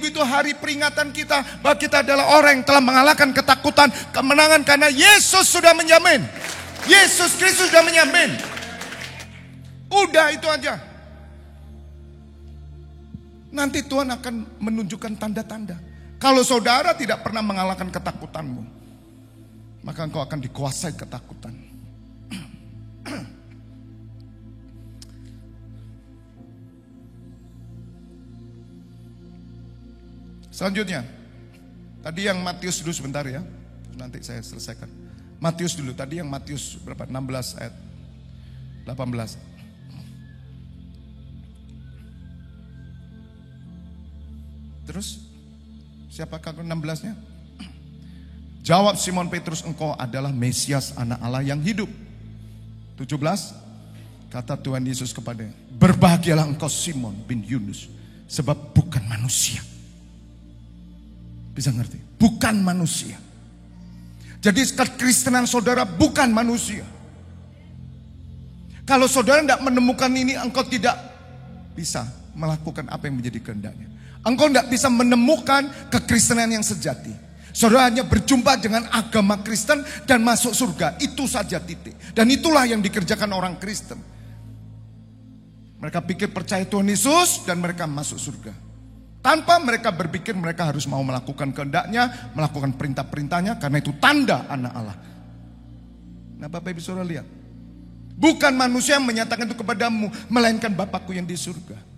itu hari peringatan kita bahwa kita adalah orang yang telah mengalahkan ketakutan, kemenangan karena Yesus sudah menjamin. Yesus Kristus sudah menjamin. Udah itu aja. Nanti Tuhan akan menunjukkan tanda-tanda. Kalau saudara tidak pernah mengalahkan ketakutanmu, maka engkau akan dikuasai ketakutan. Selanjutnya, tadi yang Matius dulu sebentar ya, nanti saya selesaikan. Matius dulu, tadi yang Matius berapa? 16 ayat 18. Terus, siapakah 16-nya? Jawab Simon Petrus, engkau adalah Mesias anak Allah yang hidup. 17, kata Tuhan Yesus kepadanya, berbahagialah engkau Simon bin Yunus, sebab bukan manusia. Bisa ngerti? Bukan manusia. Jadi kekristenan saudara bukan manusia. Kalau saudara tidak menemukan ini, engkau tidak bisa melakukan apa yang menjadi kehendaknya. Engkau tidak bisa menemukan kekristenan yang sejati. Saudara hanya berjumpa dengan agama Kristen dan masuk surga. Itu saja, titik. Dan itulah yang dikerjakan orang Kristen. Mereka pikir percaya Tuhan Yesus dan mereka masuk surga. Tanpa mereka berpikir mereka harus mau melakukan kehendaknya, melakukan perintah-perintahnya, karena itu tanda anak Allah. Nah, Bapak Ibu Saudara lihat. Bukan manusia yang menyatakan itu kepadamu, melainkan Bapakku yang di surga.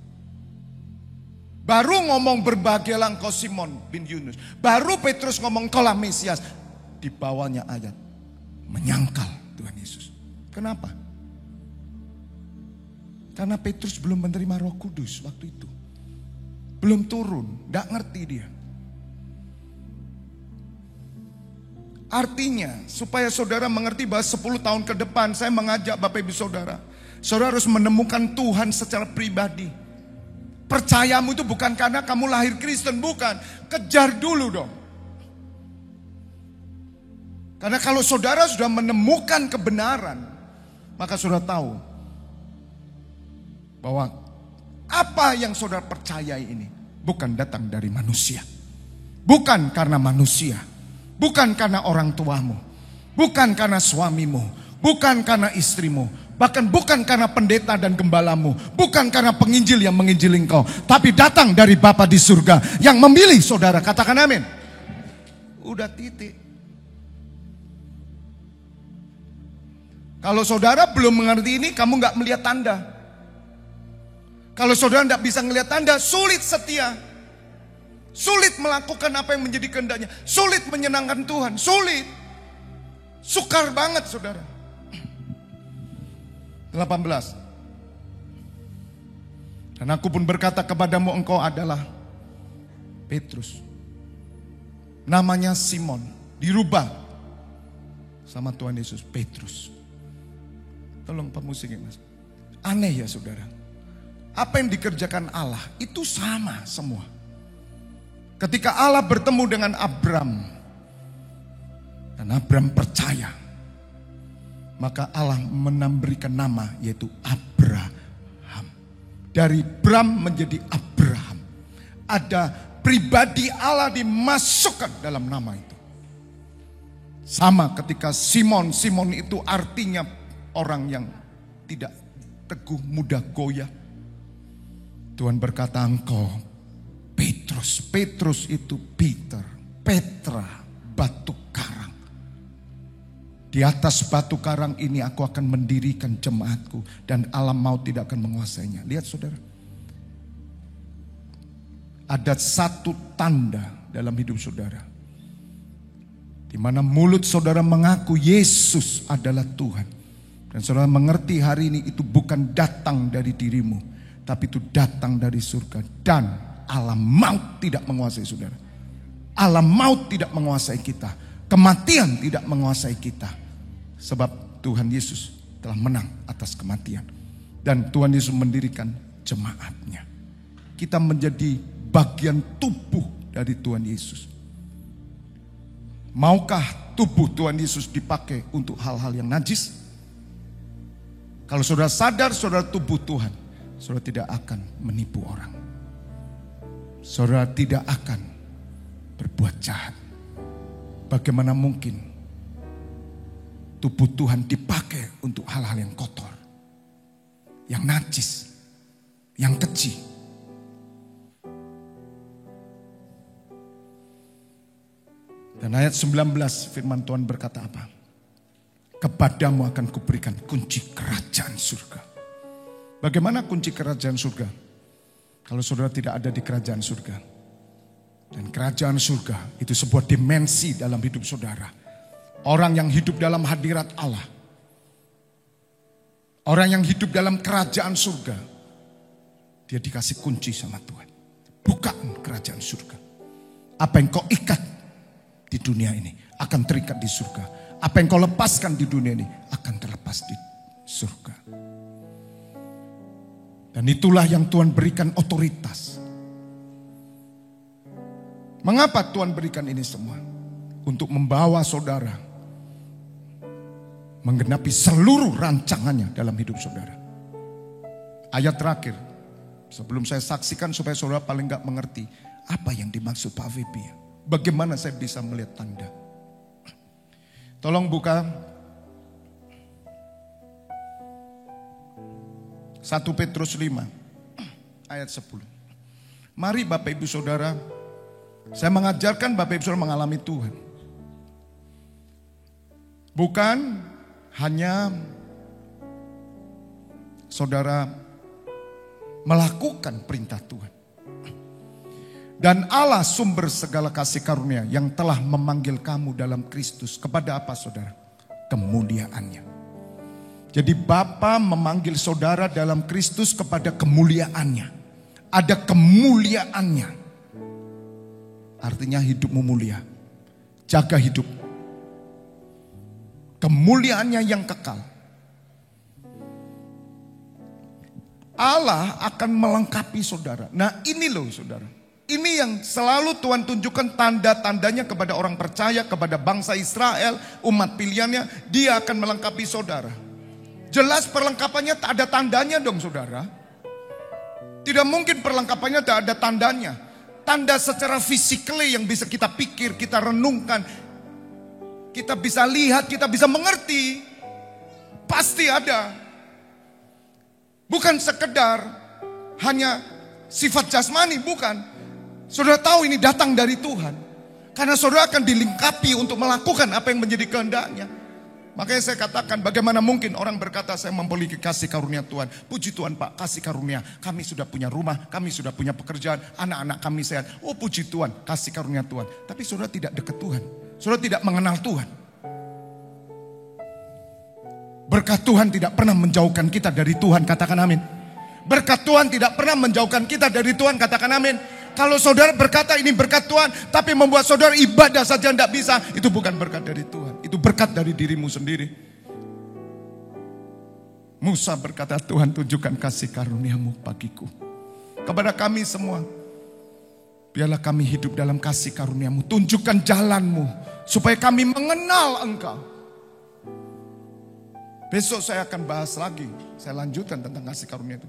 Baru ngomong berbahagialah engkau Simon bin Yunus. Baru Petrus ngomong kaulah Mesias. Di bawahnya ayat menyangkal Tuhan Yesus. Kenapa? Karena Petrus belum menerima Roh Kudus waktu itu. Belum turun, gak ngerti dia. Artinya supaya saudara mengerti bahwa 10 tahun ke depan saya mengajak Bapak Ibu Saudara. Saudara harus menemukan Tuhan secara pribadi. Percayamu itu bukan karena kamu lahir Kristen, bukan. Kejar dulu dong. Karena kalau saudara sudah menemukan kebenaran, maka saudara tahu bahwa apa yang saudara percayai ini bukan datang dari manusia. Bukan karena manusia. Bukan karena orang tuamu. Bukan karena suamimu. Bukan karena istrimu. Bahkan bukan karena pendeta dan gembalamu. Bukan karena penginjil yang menginjili engkau. Tapi datang dari Bapa di surga yang memilih saudara. Katakan amin. Udah titik. Kalau saudara belum mengerti ini, kamu gak melihat tanda. Kalau saudara gak bisa melihat tanda, sulit setia. Sulit melakukan apa yang menjadi kehendaknya. Sulit menyenangkan Tuhan. Sulit. Sukar banget saudara. 18. Dan aku pun berkata kepadamu, engkau adalah Petrus. Namanya Simon. Dirubah sama Tuhan Yesus, Petrus. Tolong pemusiknya mas. Aneh ya saudara. Apa yang dikerjakan Allah itu sama semua. Ketika Allah bertemu dengan Abram. Dan Abram percaya. Maka Allah memberikan nama yaitu Abraham. Dari Bram menjadi Abraham. Ada pribadi Allah dimasukkan dalam nama itu. Sama ketika Simon. Simon itu artinya orang yang tidak teguh, mudah goyah. Tuhan berkata engkau Petrus. Petrus itu Peter. Petra, batu karang. Di atas batu karang ini aku akan mendirikan jemaatku. Dan alam maut tidak akan menguasainya. Lihat saudara. Ada satu tanda dalam hidup saudara. Di mana mulut saudara mengaku Yesus adalah Tuhan. Dan saudara mengerti hari ini itu bukan datang dari dirimu. Tapi itu datang dari surga. Dan alam maut tidak menguasai saudara. Alam maut tidak menguasai kita. Kematian tidak menguasai kita. Sebab Tuhan Yesus telah menang atas kematian. Dan Tuhan Yesus mendirikan jemaatnya. Kita menjadi bagian tubuh dari Tuhan Yesus. Maukah tubuh Tuhan Yesus dipakai untuk hal-hal yang najis? Kalau saudara sadar saudara tubuh Tuhan, saudara tidak akan menipu orang. Saudara tidak akan berbuat jahat. Bagaimana mungkin tubuh Tuhan dipakai untuk hal-hal yang kotor, yang najis, yang keji. Dan ayat 19 firman Tuhan berkata apa? Kepadamu akan kuberikan kunci kerajaan surga. Bagaimana kunci kerajaan surga? Kalau saudara tidak ada di kerajaan surga. Dan kerajaan surga itu sebuah dimensi dalam hidup saudara. Orang yang hidup dalam hadirat Allah. Orang yang hidup dalam kerajaan surga. Dia dikasih kunci sama Tuhan. Bukaan kerajaan surga. Apa yang kau ikat di dunia ini akan terikat di surga. Apa yang kau lepaskan di dunia ini akan terlepas di surga. Dan itulah yang Tuhan berikan otoritas. Mengapa Tuhan berikan ini semua? Untuk membawa saudara menggenapi seluruh rancangannya dalam hidup saudara. Ayat terakhir, Sebelum saya saksikan supaya saudara paling gak mengerti apa yang dimaksud Pak VP. Bagaimana saya bisa melihat tanda. Tolong buka 1 Petrus 5 ayat 10. Mari Bapak Ibu Saudara, saya mengajarkan Bapak Ibu Saudara mengalami Tuhan. Bukan hanya saudara melakukan perintah Tuhan. Dan Allah sumber segala kasih karunia yang telah memanggil kamu dalam Kristus. Kepada apa saudara? Kemuliaannya. Jadi Bapa memanggil saudara dalam Kristus kepada kemuliaannya. Ada kemuliaannya. Artinya hidupmu mulia. Jaga hidup. Kemuliaannya yang kekal. Allah akan melengkapi saudara. Nah ini loh saudara. Ini yang selalu Tuhan tunjukkan tanda-tandanya kepada orang percaya, kepada bangsa Israel, umat pilihannya. Dia akan melengkapi saudara. Jelas perlengkapannya tak ada tandanya dong saudara. Tidak mungkin perlengkapannya tak ada tandanya. Tanda secara physically yang bisa kita pikir, kita renungkan. Kita bisa lihat, kita bisa mengerti. Pasti ada. Bukan sekedar hanya sifat jasmani, bukan. Saudara tahu ini datang dari Tuhan. Karena saudara akan dilengkapi untuk melakukan apa yang menjadi kehendaknya. Makanya saya katakan bagaimana mungkin orang berkata saya memiliki kasih karunia Tuhan. Puji Tuhan Pak, kasih karunia. Kami sudah punya rumah, kami sudah punya pekerjaan, anak-anak kami sehat. Oh puji Tuhan, kasih karunia Tuhan. Tapi saudara tidak dekat Tuhan. Saudara tidak mengenal Tuhan. Berkat Tuhan tidak pernah menjauhkan kita dari Tuhan, katakan amin. Berkat Tuhan tidak pernah menjauhkan kita dari Tuhan, katakan amin. Kalau saudara berkata ini berkat Tuhan, tapi membuat saudara ibadah saja tidak bisa, itu bukan berkat dari Tuhan. Itu berkat dari dirimu sendiri. Musa berkata, Tuhan tunjukkan kasih karuniamu bagiku. Kepada kami semua, biarlah kami hidup dalam kasih karuniamu. Tunjukkan jalanmu, supaya kami mengenal Engkau. Besok saya akan bahas lagi. Saya lanjutkan tentang kasih karunia itu.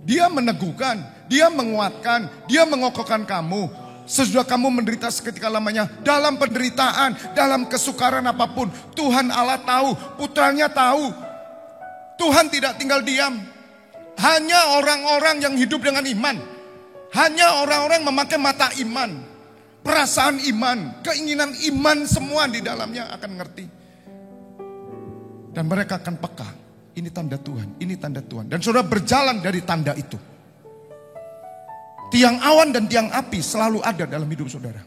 Dia meneguhkan, dia menguatkan, dia mengokohkan kamu. Sesudah kamu menderita seketika lamanya. Dalam penderitaan, dalam kesukaran apapun. Tuhan Allah tahu, putranya tahu. Tuhan tidak tinggal diam. Hanya orang-orang yang hidup dengan iman. Hanya orang-orang memakai mata iman. Perasaan iman, keinginan iman semua di dalamnya akan ngerti. Dan mereka akan peka. Ini tanda Tuhan, ini tanda Tuhan. Dan saudara berjalan dari tanda itu. Tiang awan dan tiang api selalu ada dalam hidup saudara.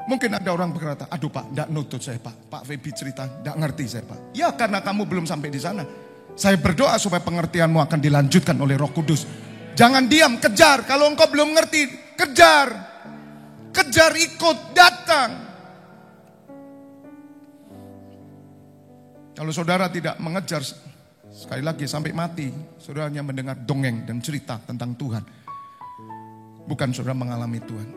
Mungkin ada orang berkata, aduh Pak, tidak nutut saya Pak. Pak Febi cerita, tidak ngerti saya Pak. Ya karena kamu belum sampai di sana. Saya berdoa supaya pengertianmu akan dilanjutkan oleh Roh Kudus. Jangan diam, kejar. Kalau engkau belum ngerti, kejar. Kejar, ikut, datang. Kalau saudara tidak mengejar, sekali lagi sampai mati, saudara hanya mendengar dongeng dan cerita tentang Tuhan. Bukan saudara mengalami Tuhan.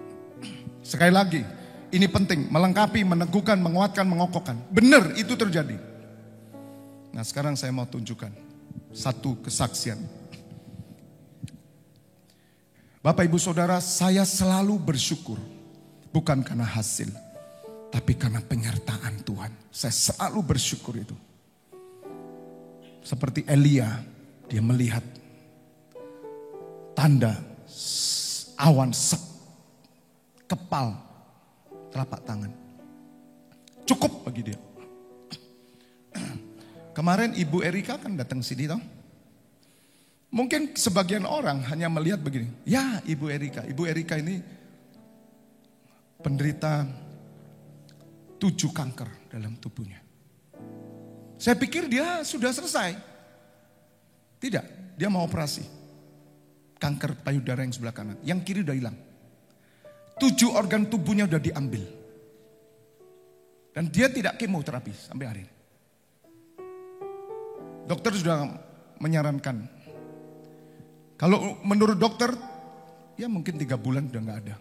Sekali lagi, ini penting, melengkapi, meneguhkan, menguatkan, mengokohkan. Benar itu terjadi. Nah sekarang saya mau tunjukkan satu kesaksian. Bapak Ibu Saudara, saya selalu bersyukur. Bukan karena hasil, tapi karena penyertaan Tuhan. Saya selalu bersyukur itu. Seperti Elia, dia melihat tanda awan kepal telapak tangan. Cukup bagi dia. Kemarin Ibu Erika kan datang sini toh. Mungkin sebagian orang hanya melihat begini. Ya Ibu Erika. Ibu Erika ini penderita 7 kanker dalam tubuhnya. Saya pikir dia sudah selesai. Tidak, dia mau operasi. Kanker payudara yang sebelah kanan. Yang kiri udah hilang. 7 organ tubuhnya udah diambil. Dan dia tidak kemoterapi sampai hari ini. Dokter sudah menyarankan. Kalau menurut dokter, ya mungkin 3 bulan udah gak ada.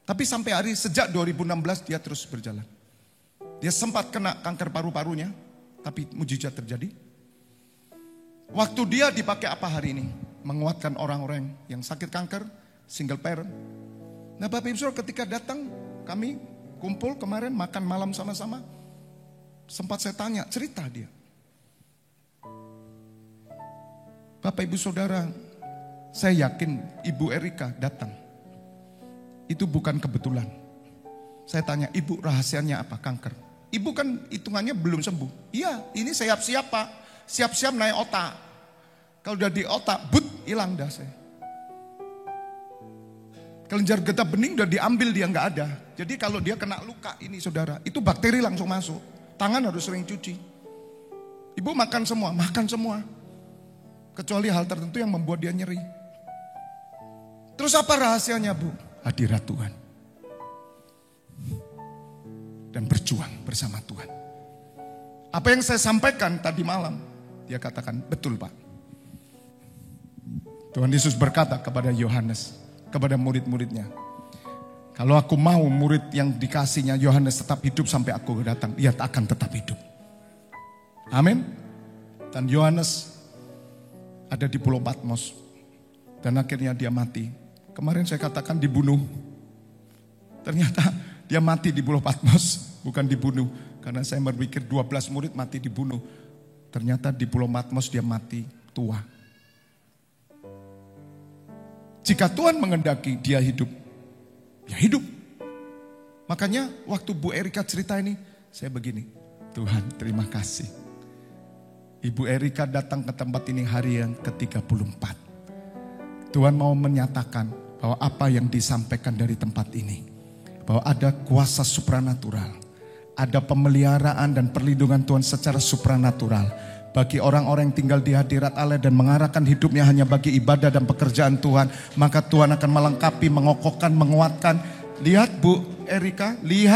Tapi sampai hari sejak 2016 dia terus berjalan. Dia sempat kena kanker paru-parunya. Tapi mujizat terjadi. Waktu dia dipakai apa hari ini? menguatkan orang-orang yang sakit kanker, single parent. Nah Bapak Ibu Saudara, ketika datang kami kumpul kemarin makan malam sama-sama, sempat saya tanya, cerita dia. Bapak Ibu Saudara, saya yakin Ibu Erika datang. Itu bukan kebetulan. Saya tanya, Ibu rahasianya apa? Kanker. Ibu kan hitungannya belum sembuh. Iya, ini siap-siap Pak. Siap-siap naik otak. Kalau udah di otak, hilang dah saya. Kelenjar getah bening udah diambil, dia nggak ada. Jadi kalau dia kena luka ini saudara, itu bakteri langsung masuk. Tangan harus sering cuci. Ibu makan semua. Kecuali hal tertentu yang membuat dia nyeri. Terus apa rahasianya Bu? Hadirat Tuhan. Dan berjuang bersama Tuhan. Apa yang saya sampaikan tadi malam, dia katakan, betul Pak. Tuhan Yesus berkata kepada Yohanes, kepada murid-muridnya, kalau aku mau murid yang dikasihnya Yohanes tetap hidup sampai aku datang, dia akan tetap hidup. Amin. Dan Yohanes ada di Pulau Patmos dan akhirnya dia mati. Kemarin saya katakan dibunuh. Ternyata dia mati di Pulau Patmos, bukan dibunuh. Karena saya berpikir 12 murid mati dibunuh. Ternyata di Pulau Patmos dia mati tua. Jika Tuhan mengendaki dia hidup, ya hidup. Makanya waktu Bu Erika cerita ini, saya begini, Tuhan terima kasih. Ibu Erika datang ke tempat ini hari yang ke-34. Tuhan mau menyatakan bahwa apa yang disampaikan dari tempat ini, bahwa ada kuasa supranatural, ada pemeliharaan dan perlindungan Tuhan secara supranatural bagi orang-orang yang tinggal di hadirat Allah dan mengarahkan hidupnya hanya bagi ibadah dan pekerjaan Tuhan. Maka Tuhan akan melengkapi, mengokohkan, menguatkan. Lihat Bu Erika, 7.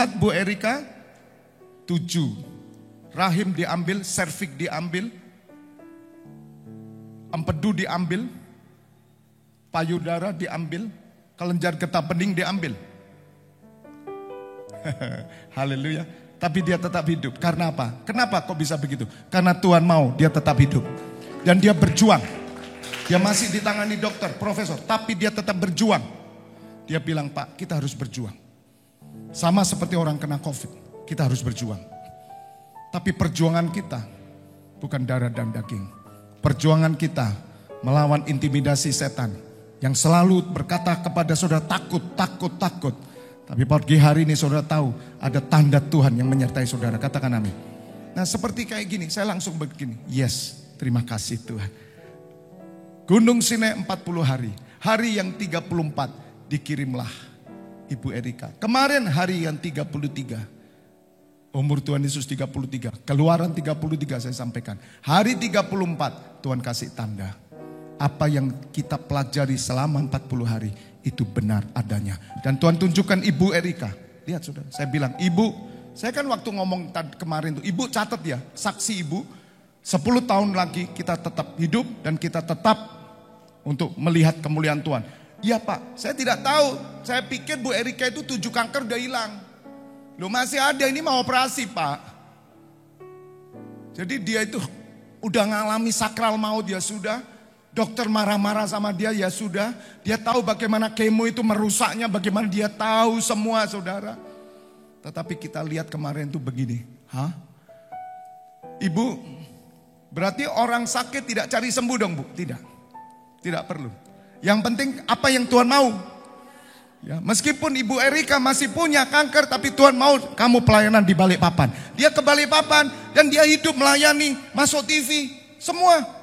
Rahim diambil, serviks diambil, empedu diambil, payudara diambil, kelenjar getah bening diambil. Haleluya. Tapi dia tetap hidup. Karena apa? Kenapa kok bisa begitu? Karena Tuhan mau dia tetap hidup. Dan dia berjuang. Dia masih ditangani dokter, profesor. Tapi dia tetap berjuang. Dia bilang, Pak, kita harus berjuang. Sama seperti orang kena COVID. Kita harus berjuang. Tapi perjuangan kita bukan darah dan daging. Perjuangan kita melawan intimidasi setan. Yang selalu berkata kepada saudara, takut, takut, takut. Tapi pagi hari ini saudara tahu ada tanda Tuhan yang menyertai saudara. Katakan amin. Nah seperti kayak gini, saya langsung begini. Yes, terima kasih Tuhan. Gunung Sinai 40 hari. Hari yang 34 dikirimlah Ibu Erika. Kemarin hari yang 33. Umur Tuhan Yesus 33. Keluaran 33 saya sampaikan. Hari 34 Tuhan kasih tanda. Apa yang kita pelajari selama 40 hari itu benar adanya. Dan Tuhan tunjukkan Ibu Erika. Lihat saudara, saya bilang, Ibu, saya kan waktu ngomong kemarin tuh, Ibu catat ya, saksi Ibu, 10 tahun lagi kita tetap hidup dan kita tetap untuk melihat kemuliaan Tuhan. Iya Pak, saya tidak tahu, saya pikir Bu Erika itu 7 kanker udah hilang. Loh masih ada, ini mau operasi Pak. Jadi dia itu udah ngalami sakral maut ya sudah. Dokter marah-marah sama dia ya sudah. Dia tahu bagaimana kemo itu merusaknya, bagaimana dia tahu semua saudara. Tetapi kita lihat kemarin itu begini. Hah? Ibu, berarti orang sakit tidak cari sembuh dong Bu? Tidak. Tidak perlu. Yang penting apa yang Tuhan mau. Ya, meskipun Ibu Erika masih punya kanker, tapi Tuhan mau kamu pelayanan di Balikpapan. Dia ke Balikpapan dan dia hidup melayani, masuk TV, semua.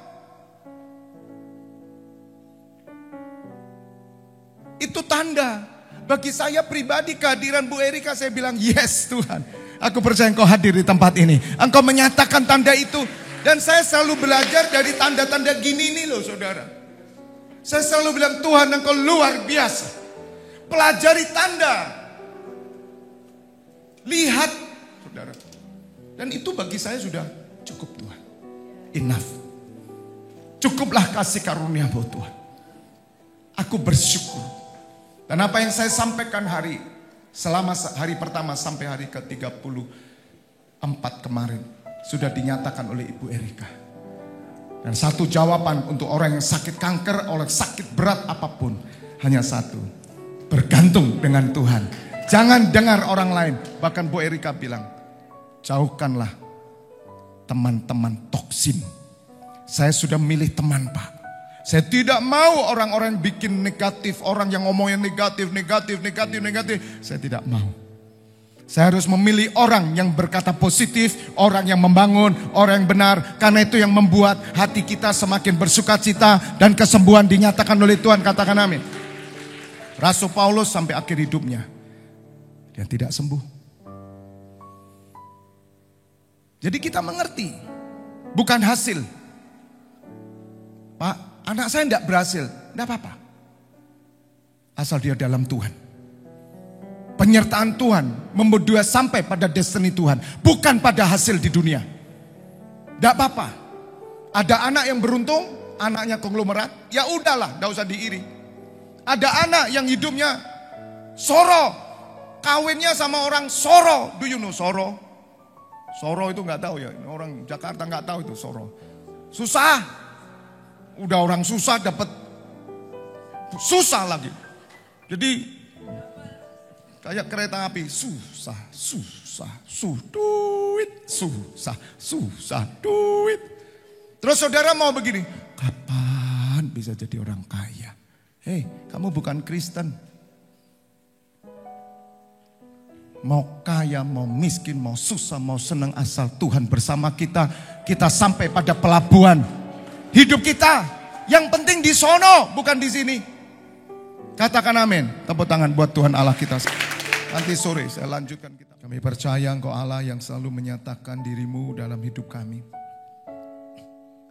Itu tanda. Bagi saya pribadi kehadiran Bu Erika, saya bilang yes Tuhan. Aku percaya Engkau hadir di tempat ini. Engkau menyatakan tanda itu. Dan saya selalu belajar dari tanda-tanda gini nih loh saudara. Saya selalu bilang Tuhan Engkau luar biasa. Pelajari tanda. Lihat saudara. Dan itu bagi saya sudah cukup Tuhan. Enough. Cukuplah kasih karunia-Mu Tuhan. Aku bersyukur. Dan apa yang saya sampaikan selama hari pertama sampai hari ke-34 kemarin sudah dinyatakan oleh Ibu Erika. Dan satu jawaban untuk orang yang sakit kanker, orang sakit berat apapun, hanya satu, bergantung dengan Tuhan. Jangan dengar orang lain. Bahkan Bu Erika bilang, jauhkanlah teman-teman toksin. Saya sudah milih teman, Pak. Saya tidak mau orang-orang bikin negatif, orang yang ngomongin negatif. Saya tidak mau. Saya harus memilih orang yang berkata positif, orang yang membangun, orang yang benar. Karena itu yang membuat hati kita semakin bersukacita dan kesembuhan dinyatakan oleh Tuhan. Katakan amin. Rasul Paulus sampai akhir hidupnya, dia tidak sembuh. Jadi kita mengerti, bukan hasil. Pak, anak saya tidak berhasil, tidak apa-apa. Asal dia dalam Tuhan. Penyertaan Tuhan membuat dia sampai pada destiny Tuhan. Bukan pada hasil di dunia. Tidak apa-apa. Ada anak yang beruntung, anaknya konglomerat, ya udahlah, tidak usah diiri. Ada anak yang hidupnya Soro, kawinnya sama orang Soro. Do you know Soro? Soro itu nggak tahu ya, orang Jakarta nggak tahu itu Soro. Susah. Udah orang susah dapat susah lagi. Jadi kayak kereta api, susah, duit. Terus saudara mau begini, kapan bisa jadi orang kaya? Hei, kamu bukan Kristen. Mau kaya, mau miskin, mau susah, mau senang, asal Tuhan bersama kita, kita sampai pada pelabuhan hidup kita. Yang penting di sono, bukan di sini. Katakan amin. Tepuk tangan buat Tuhan Allah kita. Nanti sore saya lanjutkan kita. Kami percaya Engkau Allah yang selalu menyatakan dirimu dalam hidup kami.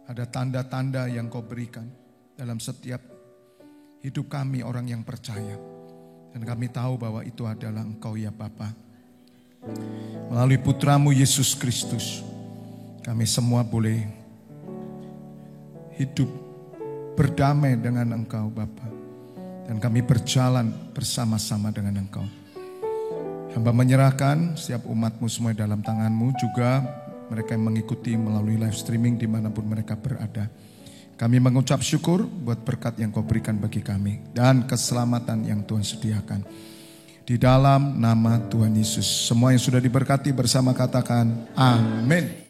Ada tanda-tanda yang Kau berikan dalam setiap hidup kami orang yang percaya. Dan kami tahu bahwa itu adalah Engkau ya Bapa. Melalui putramu Yesus Kristus, kami semua boleh hidup berdamai dengan Engkau Bapa. Dan kami berjalan bersama-sama dengan Engkau. Hamba menyerahkan setiap umat-Mu semua dalam tangan-Mu, juga mereka yang mengikuti melalui live streaming dimanapun mereka berada. Kami mengucap syukur buat berkat yang Kau berikan bagi kami dan keselamatan yang Tuhan sediakan. Di dalam nama Tuhan Yesus, semua yang sudah diberkati bersama katakan amin.